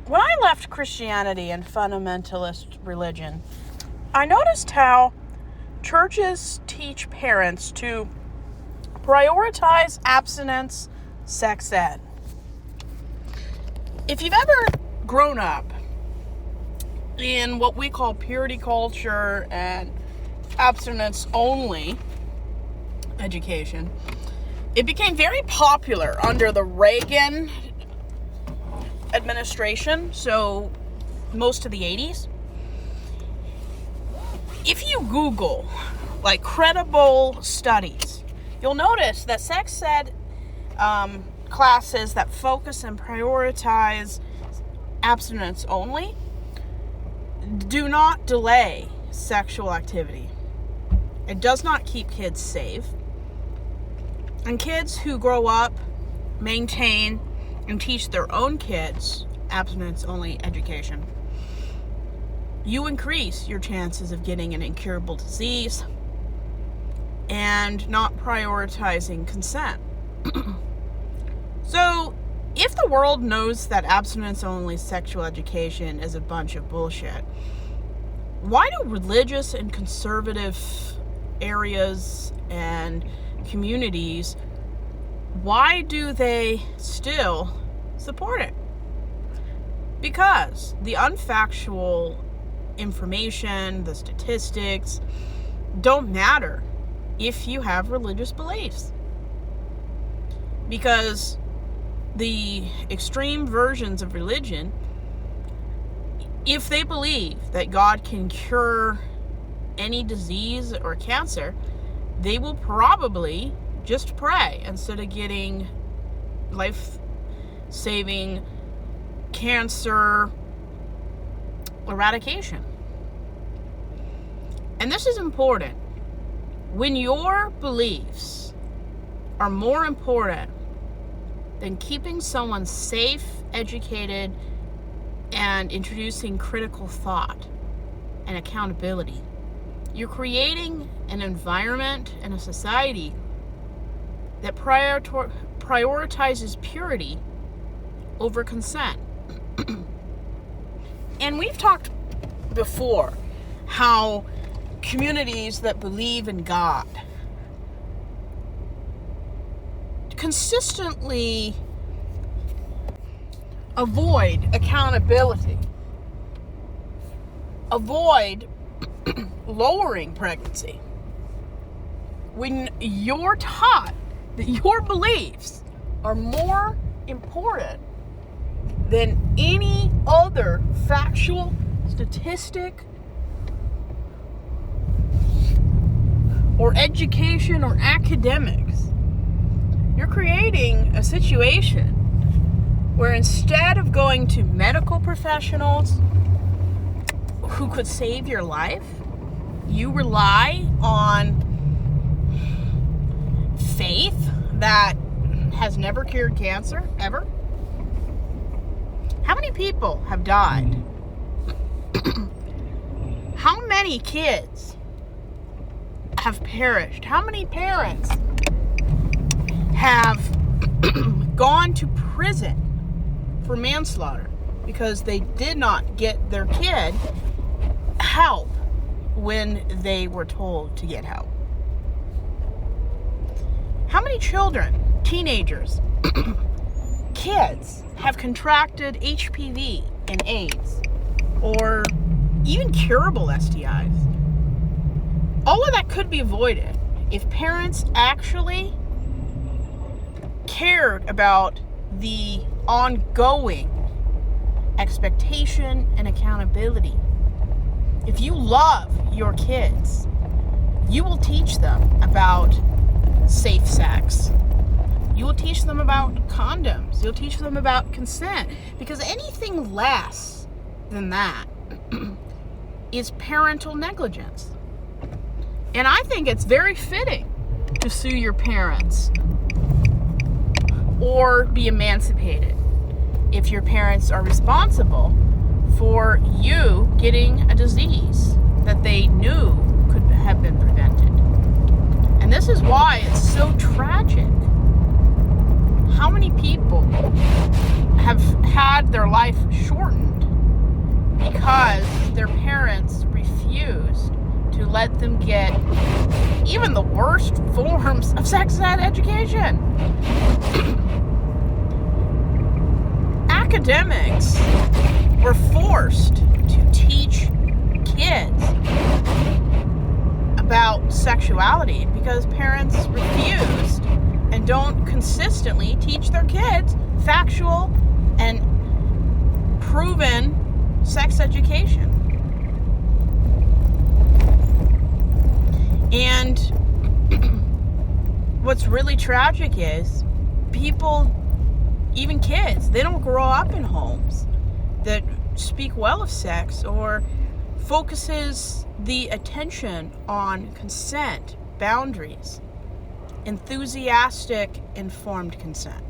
when I left Christianity and fundamentalist religion, I noticed how churches teach parents to prioritize abstinence, sex ed. If you've ever grown up in what we call purity culture and abstinence only education, it became very popular under the Reagan administration, so most of the 80s. If you Google like credible studies, you'll notice that sex ed classes that focus and prioritize abstinence only do not delay sexual activity. It does not keep kids safe. And kids who grow up, maintain, and teach their own kids abstinence-only education, you increase your chances of getting an incurable disease and not prioritizing consent. So, if the world knows that abstinence-only sexual education is a bunch of bullshit, why do religious and conservative areas and communities, why do they still support it? Because the unfactual information, the statistics, don't matter if you have religious beliefs. Because the extreme versions of religion, if they believe that God can cure any disease or cancer, they will probably just pray instead of getting life-saving cancer eradication. And this is important. When your beliefs are more important than keeping someone safe, educated, and introducing critical thought and accountability, you're creating an environment and a society that prioritizes purity over consent. And we've talked before how communities that believe in God consistently avoid accountability, avoid lowering pregnancy. When you're taught that your beliefs are more important than any other factual statistic or education or academics, you're creating a situation where instead of going to medical professionals who could save your life, you rely on faith that has never cured cancer, ever. How many people have died? How many kids have perished? How many parents have gone to prison for manslaughter because they did not get their kid help when they were told to get help? How many children, teenagers, kids have contracted HPV and AIDS or even curable STIs? All of that could be avoided if parents actually cared about the ongoing expectation and accountability. If you love your kids, you will teach them about safe sex. You will teach them about condoms. You'll teach them about consent. Because anything less than that is parental negligence. And I think it's very fitting to sue your parents or be emancipated if your parents are responsible for you getting a disease that they knew could have been prevented. And this is why it's so tragic. How many people have had their life shortened because their parents refused to let them get even the worst forms of sex ed education. Academics were forced to teach kids about sexuality because parents refused and don't consistently teach their kids factual and proven sex education. And what's really tragic is people, even kids, they don't grow up in homes that speak well of sex or focuses the attention on consent, boundaries, enthusiastic, informed consent.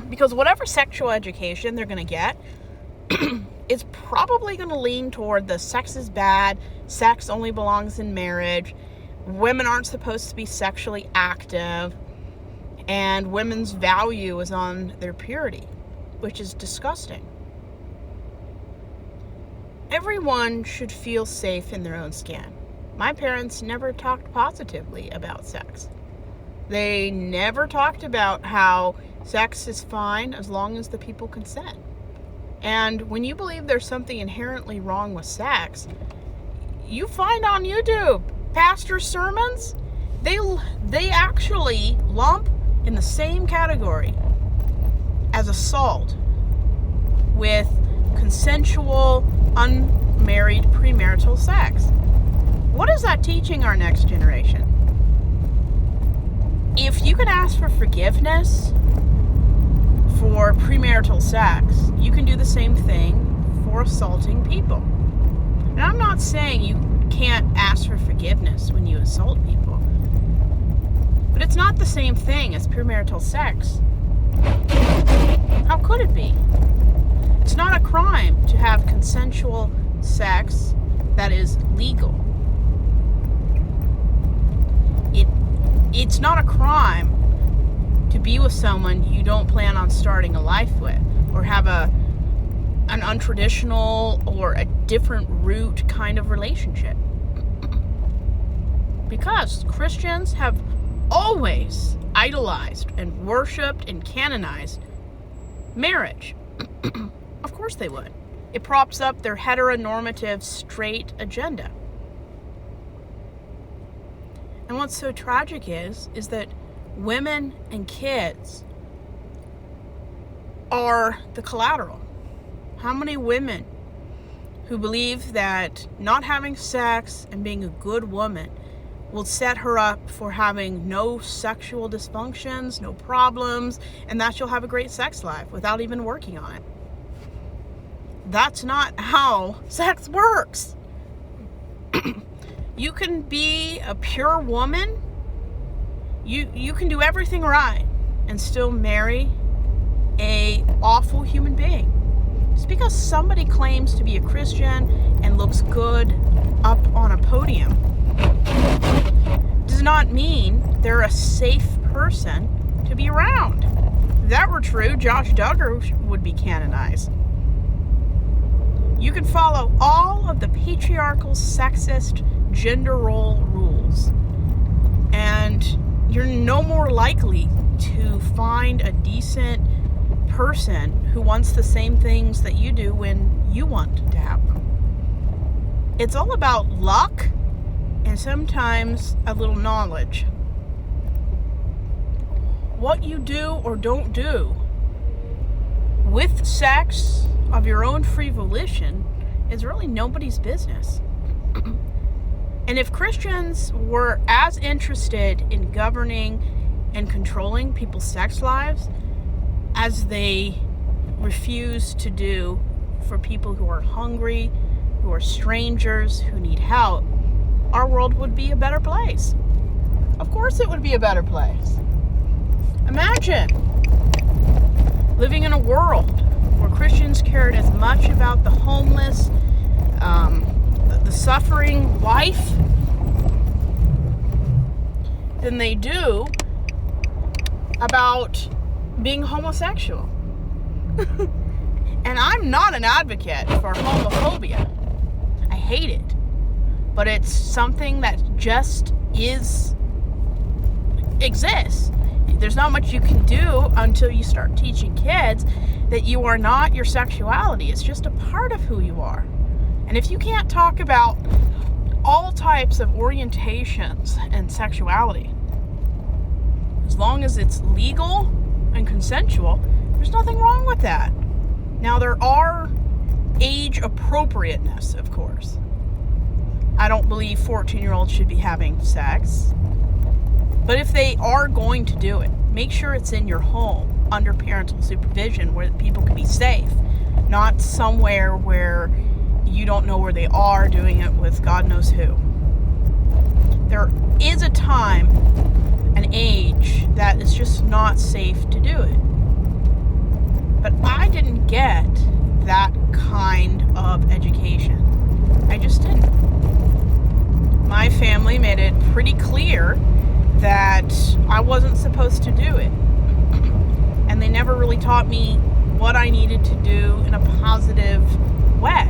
Because whatever sexual education they're going to get, it's probably going to lean toward the sex is bad, sex only belongs in marriage, women aren't supposed to be sexually active, and women's value is on their purity, which is disgusting. Everyone should feel safe in their own skin. My parents never talked positively about sex. They never talked about how sex is fine as long as the people consent. And when you believe there's something inherently wrong with sex, you find on YouTube pastors' sermons, they actually lump in the same category as assault with consensual, unmarried, premarital sex. What is that teaching our next generation? If you can ask for forgiveness for premarital sex, you can do the same thing for assaulting people. And I'm not saying you can't ask for forgiveness when you assault people, but it's not the same thing as premarital sex. How could it be? It's not a crime to have consensual sex that is legal. It's not a crime to be with someone you don't plan on starting a life with, or have an untraditional or a different route kind of relationship. Because Christians have always idolized and worshipped and canonized marriage. Of course they would. It props up their heteronormative straight agenda. And what's so tragic is that women and kids are the collateral. How many women who believe that not having sex and being a good woman will set her up for having no sexual dysfunctions, no problems, and that she'll have a great sex life without even working on it? That's not how sex works. You can be a pure woman. You can do everything right and still marry a awful human being. Just because somebody claims to be a Christian and looks good up on a podium does not mean they're a safe person to be around. If that were true, Josh Duggar would be canonized. You can follow all of the patriarchal, sexist, gender role rules, and you're no more likely to find a decent person who wants the same things that you do when you want to have them. It's all about luck and sometimes a little knowledge. What you do or don't do with sex of your own free volition is really nobody's business. And if Christians were as interested in governing and controlling people's sex lives as they refuse to do for people who are hungry, who are strangers, who need help, our world would be a better place. Of course it would be a better place. Imagine living in a world where Christians cared as much about the homeless, the suffering wife, than they do about being homosexual. And I'm not an advocate for homophobia. I hate it. But it's something that just exists. There's not much you can do until you start teaching kids that you are not your sexuality. It's just a part of who you are. And if you can't talk about all types of orientations and sexuality, as long as it's legal and consensual, there's nothing wrong with that. Now, there are age appropriateness, of course. I don't believe 14-year-olds should be having sex. But if they are going to do it, make sure it's in your home under parental supervision where people can be safe, not somewhere where you don't know where they are doing it with God knows who. There is a time, an age, that is just not safe to do it. But I didn't get that kind of education. I just didn't. My family made it pretty clear that I wasn't supposed to do it. And they never really taught me what I needed to do in a positive way.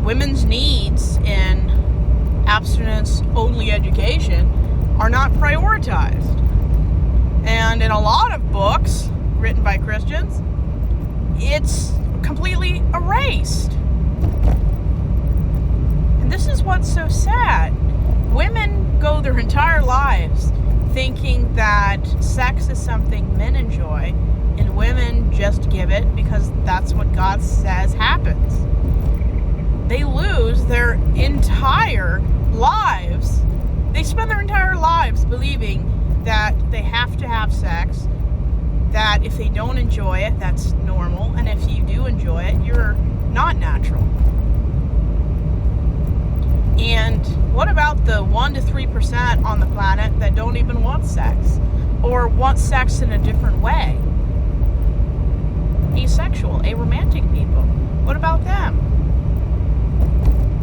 Women's needs in abstinence-only education are not prioritized. And in a lot of books written by Christians, it's completely erased. And this is what's so sad. Women go their entire lives thinking that sex is something men enjoy, and women just give it because that's what God says happens. They lose their entire lives. They spend their entire lives believing that they have to have sex, that if they don't enjoy it, that's normal, and if you do enjoy it, you're not natural. And what about the 1 to 3% on the planet that don't even want sex, or want sex in a different way? Asexual, aromantic people. What about them?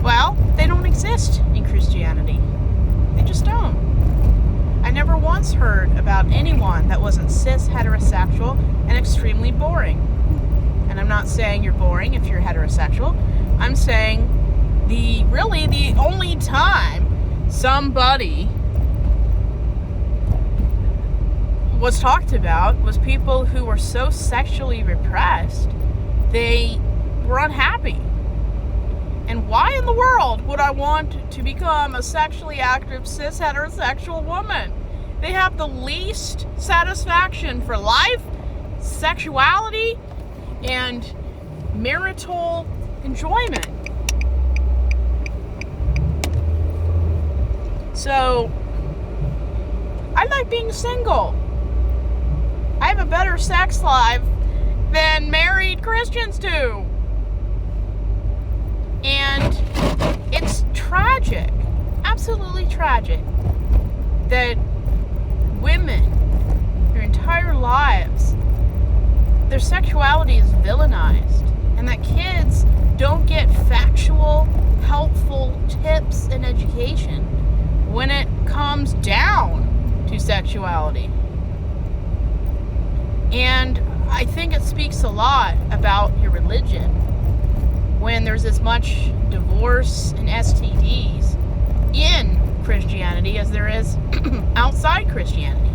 Well, they don't exist in Christianity. They just don't. I never once heard about anyone that wasn't cis heterosexual and extremely boring. And I'm not saying you're boring if you're heterosexual. I'm saying the only time somebody was talked about was people who were so sexually repressed they were unhappy. And why in the world would I want to become a sexually active cis heterosexual woman? They have the least satisfaction for life, sexuality, and marital enjoyment. So, I like being single. I have a better sex life than married Christians do. And it's tragic, absolutely tragic, that women, their entire lives, their sexuality is villainized, and that kids don't get factual, helpful tips and education when it comes down to sexuality. And I think it speaks a lot about your religion when there's as much divorce and STDs in Christianity as there is outside Christianity.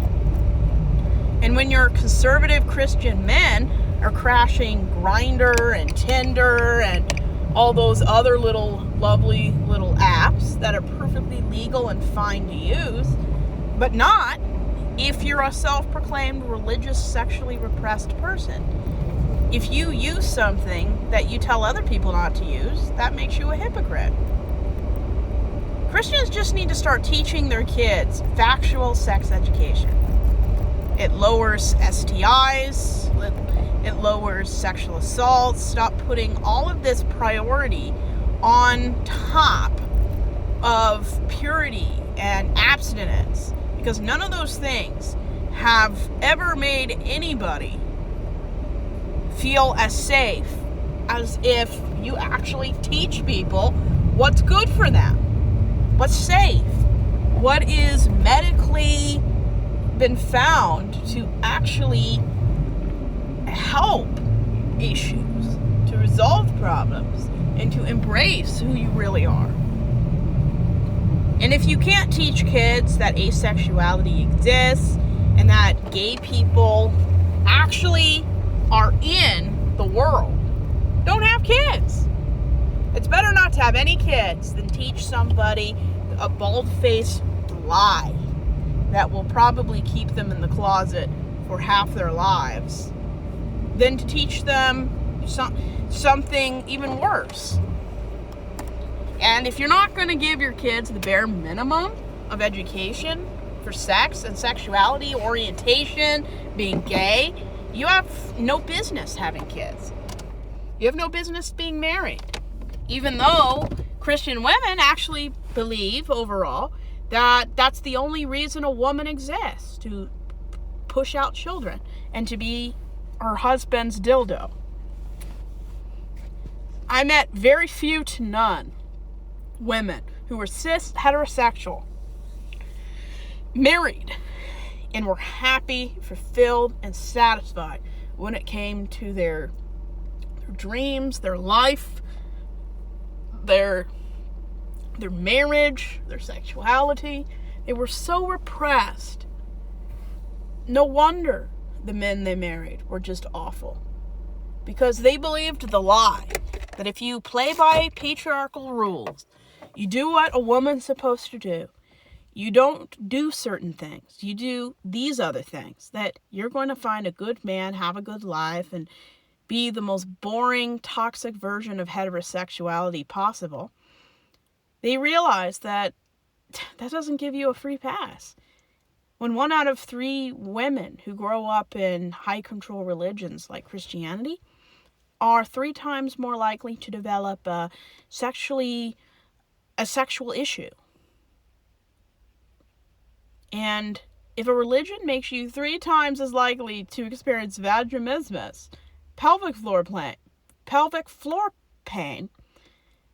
And when your conservative Christian men are crashing Grindr and Tinder and all those other lovely little apps that are perfectly legal and fine to use, but not if you're a self-proclaimed religious, sexually repressed person. If you use something that you tell other people not to use, that makes you a hypocrite. Christians just need to start teaching their kids factual sex education. It lowers STIs, it lowers sexual assaults. Stop putting all of this priority on top of purity and abstinence, because none of those things have ever made anybody feel as safe as if you actually teach people what's good for them, what's safe, what is medically been found to actually help issues, to resolve problems, and to embrace who you really are. And if you can't teach kids that asexuality exists and that gay people actually are in the world, don't have kids. It's better not to have any kids than teach somebody a bald-faced lie that will probably keep them in the closet for half their lives than to teach them something even worse. And if you're not going to give your kids the bare minimum of education for sex and sexuality, orientation, being gay, you have no business having kids. You have no business being married. Even though Christian women actually believe overall that that's the only reason a woman exists, to push out children and to be her husband's dildo. I met very few to none women who were cis heterosexual, married, and were happy, fulfilled, and satisfied when it came to their dreams, their life, their marriage, their sexuality. They were so repressed. No wonder the men they married were just awful, because they believed the lie that if you play by patriarchal rules, you do what a woman's supposed to do, you don't do certain things, you do these other things, that you're going to find a good man, have a good life, and be the most boring, toxic version of heterosexuality possible. They realize that doesn't give you a free pass. When 1 out of 3 women who grow up in high control religions like Christianity are 3 times more likely to develop a sexual issue. And if a religion makes you 3 times as likely to experience vaginismus, pelvic floor pain,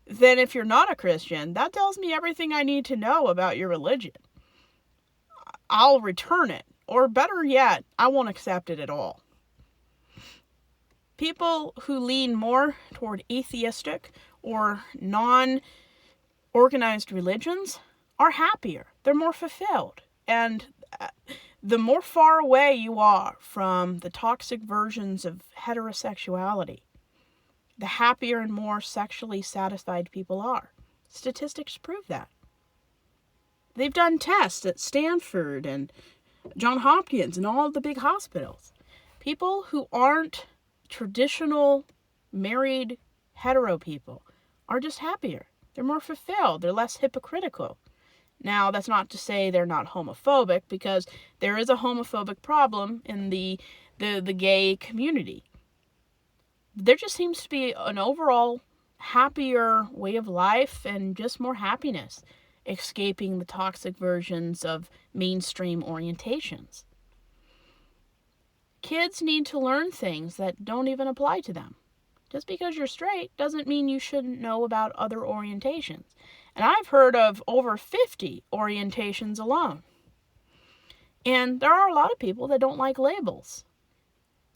then if you're not a Christian, that tells me everything I need to know about your religion. I'll return it, or better yet, I won't accept it at all. People who lean more toward atheistic or non-organized religions are happier. They're more fulfilled. And the more far away you are from the toxic versions of heterosexuality, the happier and more sexually satisfied people are. Statistics prove that. They've done tests at Stanford and Johns Hopkins and all of the big hospitals. People who aren't traditional married hetero people are just happier. They're more fulfilled. They're less hypocritical. Now, that's not to say they're not homophobic, because there is a homophobic problem in the gay community. There just seems to be an overall happier way of life and just more happiness, escaping the toxic versions of mainstream orientations. Kids need to learn things that don't even apply to them. Just because you're straight doesn't mean you shouldn't know about other orientations. And I've heard of over 50 orientations alone. And there are a lot of people that don't like labels.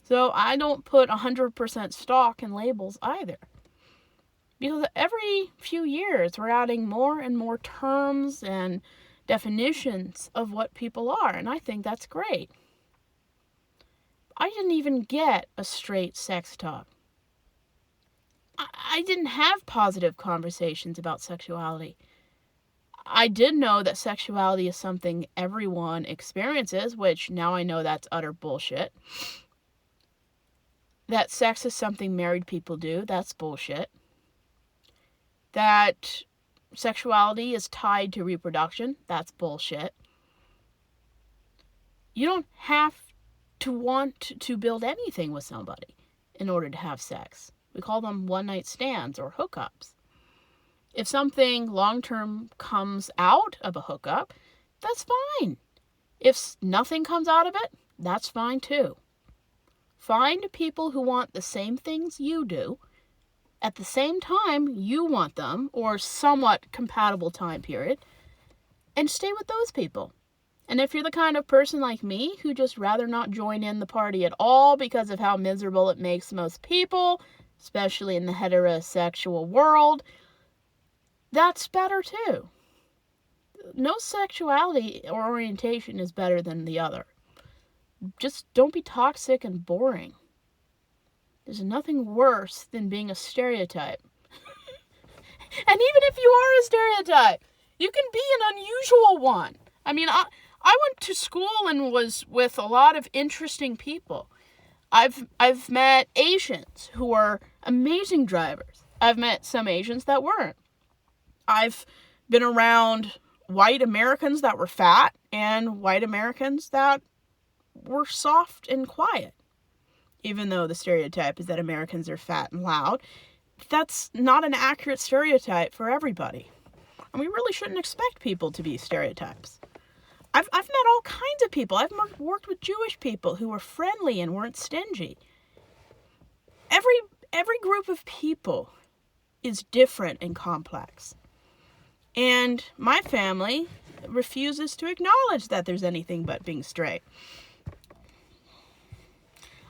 So I don't put 100% stock in labels either. Because every few years we're adding more and more terms and definitions of what people are. And I think that's great. I didn't even get a straight sex talk. I didn't have positive conversations about sexuality. I did know that sexuality is something everyone experiences, which now I know that's utter bullshit. That sex is something married people do, that's bullshit. That sexuality is tied to reproduction, that's bullshit. You don't have to want to build anything with somebody in order to have sex. We call them one-night stands or hookups. If something long-term comes out of a hookup, that's fine. If nothing comes out of it, that's fine too. Find people who want the same things you do at the same time you want them, or somewhat compatible time period, and stay with those people. And if you're the kind of person like me who just rather not join in the party at all because of how miserable it makes most people, especially in the heterosexual world, that's better too. No sexuality or orientation is better than the other. Just don't be toxic and boring. There's nothing worse than being a stereotype. And even if you are a stereotype, you can be an unusual one. I mean, I went to school and was with a lot of interesting people. I've met Asians who are amazing drivers. I've met some Asians that weren't. I've been around white Americans that were fat and white Americans that were soft and quiet. Even though the stereotype is that Americans are fat and loud, that's not an accurate stereotype for everybody. And we really shouldn't expect people to be stereotypes. I've met all kinds of people. I've worked with Jewish people who were friendly and weren't stingy. Every group of people is different and complex. And my family refuses to acknowledge that there's anything but being straight.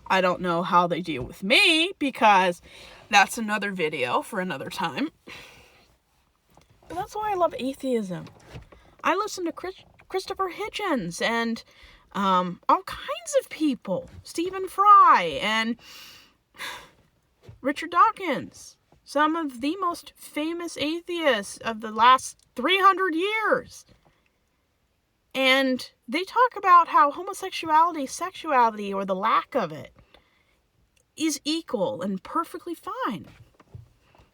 I don't know how they deal with me, because that's another video for another time. But that's why I love atheism. I listen to Christopher Hitchens and all kinds of people. Stephen Fry and Richard Dawkins. Some of the most famous atheists of the last 300 years. And they talk about how homosexuality, sexuality, or the lack of it is equal and perfectly fine.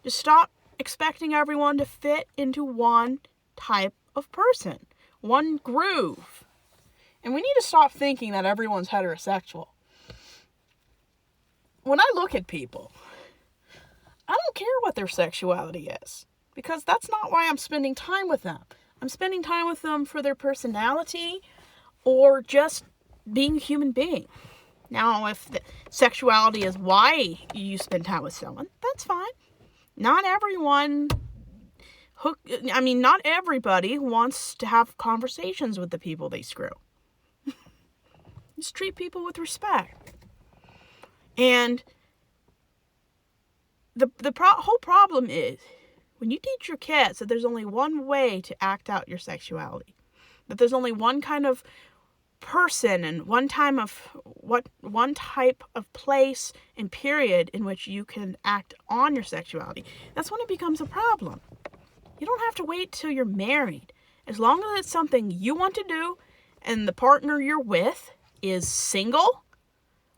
Just stop expecting everyone to fit into one type of person, one groove. And we need to stop thinking that everyone's heterosexual. When I look at people, I don't care what their sexuality is, because that's not why I'm spending time with them. I'm spending time with them for their personality or just being a human being. Now, if the sexuality is why you spend time with someone, that's fine. Not everybody wants to have conversations with the people they screw. Just treat people with respect. And the whole problem is, when you teach your kids that there's only one way to act out your sexuality, that there's only one kind of person and one type of place and period in which you can act on your sexuality, that's when it becomes a problem. You don't have to wait till you're married. As long as it's something you want to do and the partner you're with is single,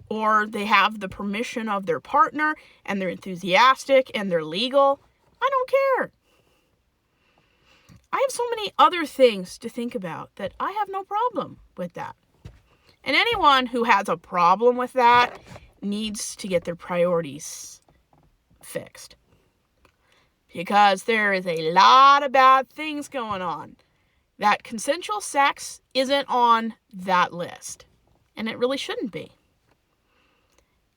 or they have the permission of their partner and they're enthusiastic and they're legal, I don't care. I have so many other things to think about that I have no problem with that. And anyone who has a problem with that needs to get their priorities fixed. Because there is a lot of bad things going on. That consensual sex isn't on that list. And it really shouldn't be.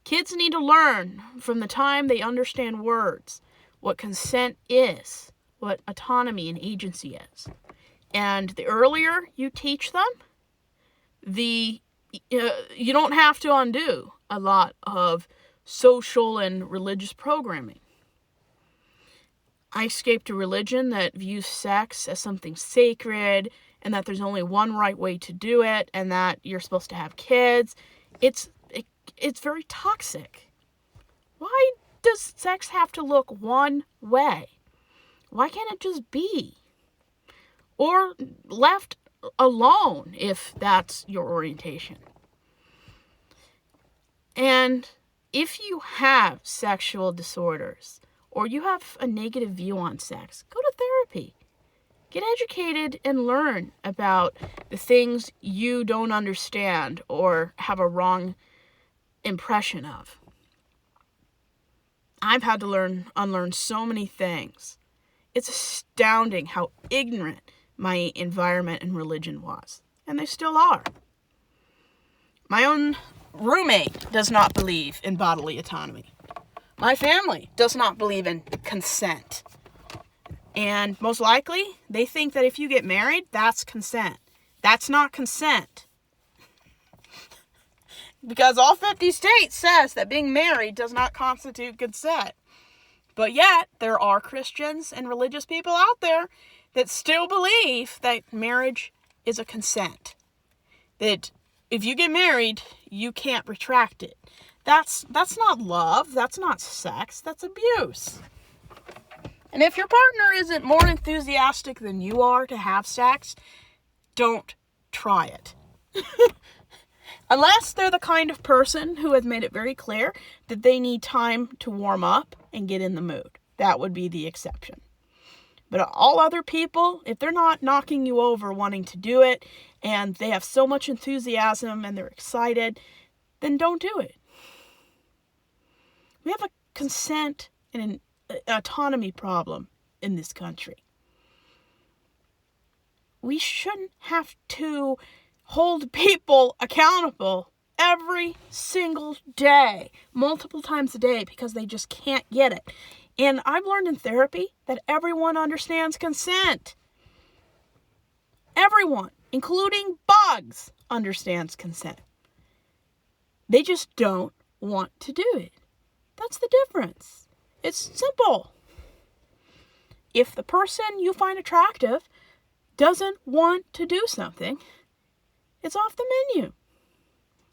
Kids need to learn from the time they understand words what consent is, what autonomy and agency is. And the earlier you teach them, you don't have to undo a lot of social and religious programming. I escaped a religion that views sex as something sacred, and that there's only one right way to do it, and that you're supposed to have kids. It's very toxic. Why does sex have to look one way? Why can't it just be? Or left alone if that's your orientation. And if you have sexual disorders or you have a negative view on sex, go to therapy. Get educated and learn about the things you don't understand or have a wrong impression of. I've had to unlearn so many things. It's astounding how ignorant my environment and religion was. And they still are. My own roommate does not believe in bodily autonomy. My family does not believe in consent. And most likely, they think that if you get married, that's consent. That's not consent. Because all 50 states says that being married does not constitute consent. But yet, there are Christians and religious people out there that still believe that marriage is a consent. That if you get married, you can't retract it. That's not love. That's not sex. That's abuse. And if your partner isn't more enthusiastic than you are to have sex, don't try it. Unless they're the kind of person who has made it very clear that they need time to warm up and get in the mood. That would be the exception. But all other people, if they're not knocking you over wanting to do it, and they have so much enthusiasm and they're excited, then don't do it. We have a consent and an autonomy problem in this country. We shouldn't have to hold people accountable every single day, multiple times a day, because they just can't get it. And I've learned in therapy that everyone understands consent. Everyone, including bugs, understands consent. They just don't want to do it. That's the difference. It's simple. If the person you find attractive doesn't want to do something, it's off the menu.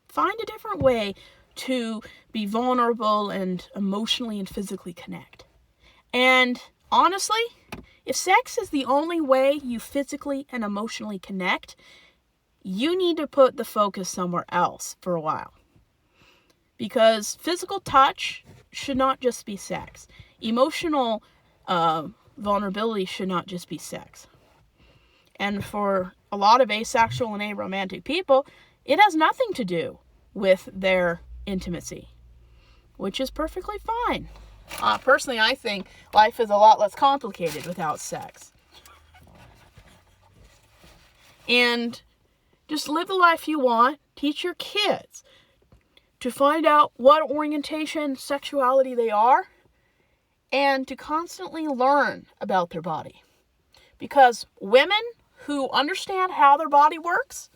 Find a different way to be vulnerable and emotionally and physically connect. And honestly, if sex is the only way you physically and emotionally connect, you need to put the focus somewhere else for a while. Because physical touch should not just be sex. Emotional vulnerability should not just be sex. And for a lot of asexual and aromantic people, it has nothing to do with their intimacy, which is perfectly fine. Personally, I think life is a lot less complicated without sex. And just live the life you want. Teach your kids to find out what orientation, sexuality they are, and to constantly learn about their body. Because women who understand how their body works,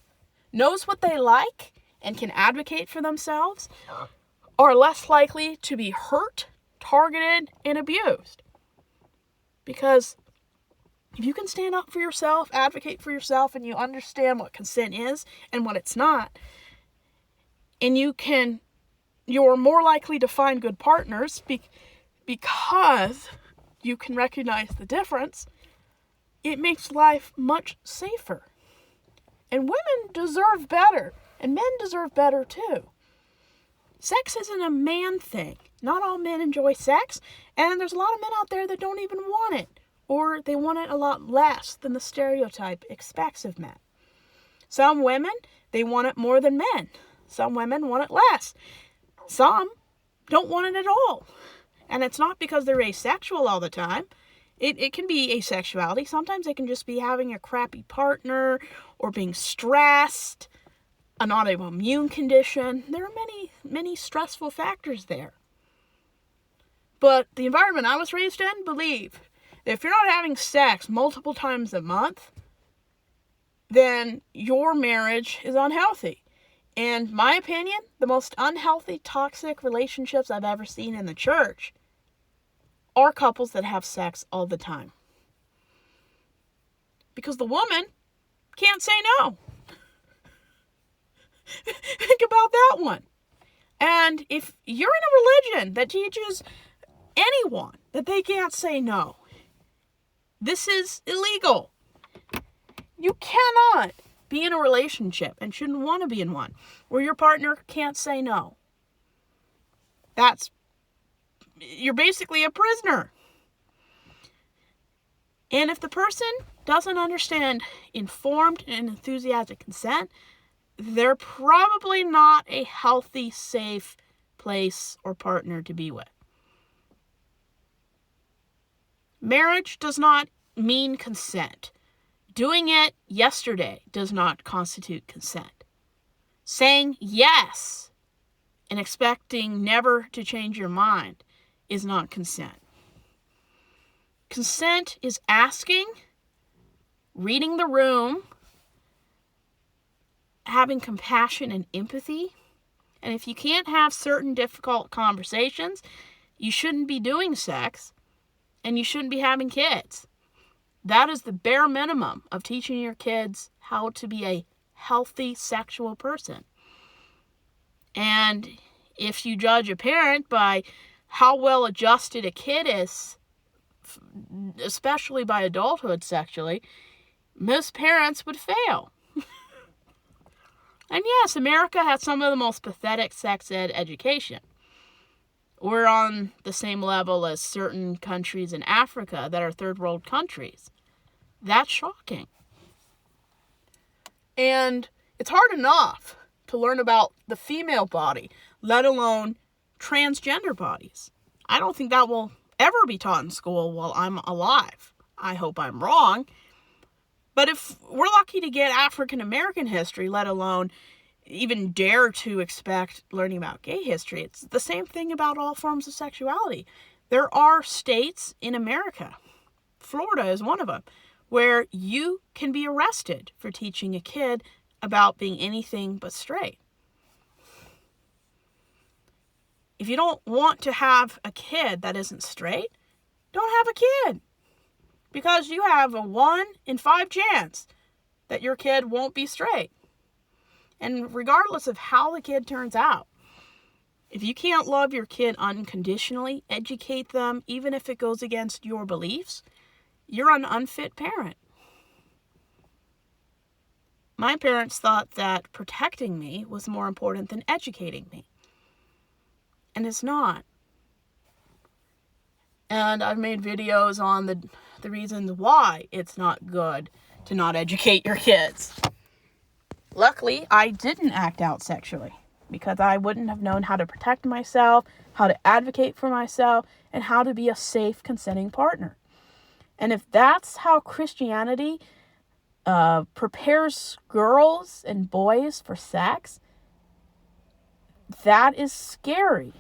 knows what they like, and can advocate for themselves, are less likely to be hurt, targeted, and abused. Because if you can stand up for yourself, advocate for yourself, and you understand what consent is and what it's not, and you're more likely to find good partners because you can recognize the difference, it makes life much safer. And women deserve better, and men deserve better too. Sex isn't a man thing. Not all men enjoy sex, and there's a lot of men out there that don't even want it, or they want it a lot less than the stereotype expects of men. Some women, they want it more than men. Some women want it less. Some don't want it at all. And it's not because they're asexual all the time. It can be asexuality. Sometimes it can just be having a crappy partner or being stressed, an autoimmune condition. There are many, many stressful factors there. But the environment I was raised in believed that if you're not having sex multiple times a month, then your marriage is unhealthy. And my opinion, the most unhealthy, toxic relationships I've ever seen in the church are couples that have sex all the time. Because the woman can't say no. Think about that one. And if you're in a religion that teaches anyone that they can't say no, this is illegal. You cannot be in a relationship and shouldn't want to be in one where your partner can't say no. You're basically a prisoner. And if the person doesn't understand informed and enthusiastic consent, they're probably not a healthy, safe place or partner to be with. Marriage does not mean consent. Doing it yesterday does not constitute consent. Saying yes and expecting never to change your mind is not consent. Consent is asking, reading the room, having compassion and empathy. And if you can't have certain difficult conversations, you shouldn't be doing sex and you shouldn't be having kids. That is the bare minimum of teaching your kids how to be a healthy sexual person. And if you judge a parent by how well adjusted a kid is, especially by adulthood sexually, most parents would fail. And yes, America has some of the most pathetic sex ed education. We're on the same level as certain countries in Africa that are third world countries. That's shocking. And it's hard enough to learn about the female body, let alone transgender bodies. I don't think that will ever be taught in school while I'm alive. I hope I'm wrong. But if we're lucky to get African American history, let alone even dare to expect learning about gay history, it's the same thing about all forms of sexuality. There are states in America, Florida is one of them, where you can be arrested for teaching a kid about being anything but straight. If you don't want to have a kid that isn't straight, don't have a kid. Because you have a 1 in 5 chance that your kid won't be straight. And regardless of how the kid turns out, if you can't love your kid unconditionally, educate them, even if it goes against your beliefs, you're an unfit parent. My parents thought that protecting me was more important than educating me. And it's not. And I've made videos on the reasons why it's not good to not educate your kids. Luckily, I didn't act out sexually because I wouldn't have known how to protect myself, how to advocate for myself, and how to be a safe, consenting partner. And if that's how Christianity prepares girls and boys for sex, that is scary.